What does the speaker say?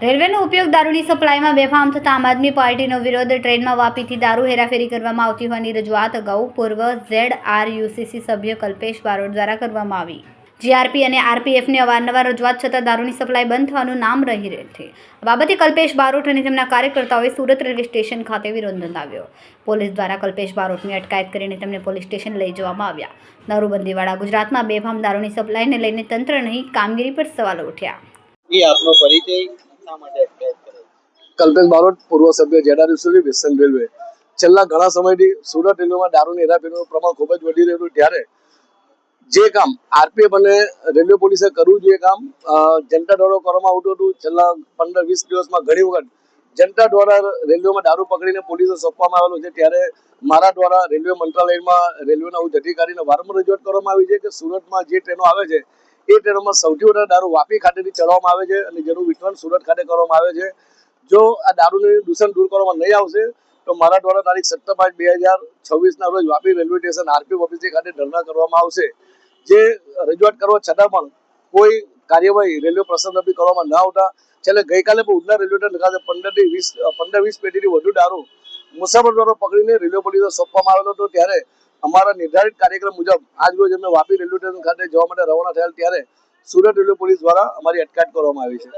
રેલવેનો ઉપયોગ દારૂની સપ્લાયમાં બેફામ થતાં આમ આદમી પાર્ટીનો વિરોધ. ટ્રેનમાં વાપીથી દારૂ હેરાફેરી કરવામાં આવતી હોવાની રજૂઆત અગાઉ પૂર્વ ZRUCC સભ્ય કલ્પેશ બારોટ દ્વારા કરવામાં આવી. GRP અને RPFની અવારનવાર રજૂઆત છતાં દારૂની સપ્લાય બંધ થવાનું નામ રહી નથી. આ બાબતે કલ્પેશ બારોટ અને તેમના કાર્યકર્તાઓએ સુરત રેલવે સ્ટેશન ખાતે વિરોધ નોંધાવ્યો. પોલીસ દ્વારા કલ્પેશ બારોટની અટકાયત કરીને તેમને પોલીસ સ્ટેશન લઈ જવામાં આવ્યા. દારૂબંધીવાળા ગુજરાતમાં બેફામ દારૂની સપ્લાયને લઈને તંત્ર નહીં કામગીરી પર સવાલો ઉઠ્યા. આપનો પરિચય શા માટે અટકાયત કરે? કલ્પેશ બારોટ, પૂર્વ સભ્ય ZRUCC વેસ્ટર્ન રેલવે. છેલ્લા ઘણા સમયથી સુરત રેલવેમાં દારૂની હેરાફેરીનું પ્રમાણ ખૂબ જ વધી રહ્યું હતું. ત્યારે જે કામ RPF અને રેલવે પોલીસે કરવું જોઈએ કામ જનતા દ્વારા કરવામાં આવતું હતું. છેલ્લા 15-20 દિવસમાં ઘણી વખત જનતા દ્વારા રેલવેમાં દારૂ પકડીને પોલીસે સોંપવામાં આવેલું છે. ત્યારે મારા દ્વારા રેલવે મંત્રાલયમાં રેલવેના ઉચ્ચ અધિકારીને વારંવાર રજૂઆત કરવામાં આવી છે કે સુરતમાં જે ટ્રેનો આવે છે એ ટ્રેનોમાં સૌથી વધારે દારૂ વાપી ખાતેથી ચલાવવામાં આવે છે અને જેનું વિતરણ સુરત ખાતે કરવામાં આવે છે. જો આ દારૂનું દૂષણ દૂર કરવામાં નહીં આવશે તો મારા દ્વારા તારીખ 17/5/2026 રોજ Vapi railway station RPF office ખાતે ધરણા કરવામાં આવશે. જે રજૂઆત કરવા છતાં પણ કોઈ કાર્યવાહી રેલવે પ્રશાસન કરવામાં ન આવતા છેલ્લે ગઈકાલે પણ ઉધના રેલવે સ્ટેશન ખાતે 15-20 પેટીથી વધુ દારૂ મુસાફર દ્વારા પકડીને રેલવે પોલીસે સોંપવામાં આવેલો હતો. ત્યારે અમારા નિર્ધારિત કાર્યક્રમ મુજબ આજ રોજ અમે વાપી રેલવે સ્ટેશન ખાતે જવા માટે રવાના થયા ત્યારે સુરત રેલવે પોલીસ દ્વારા અમારી અટકાયત કરવામાં આવી છે.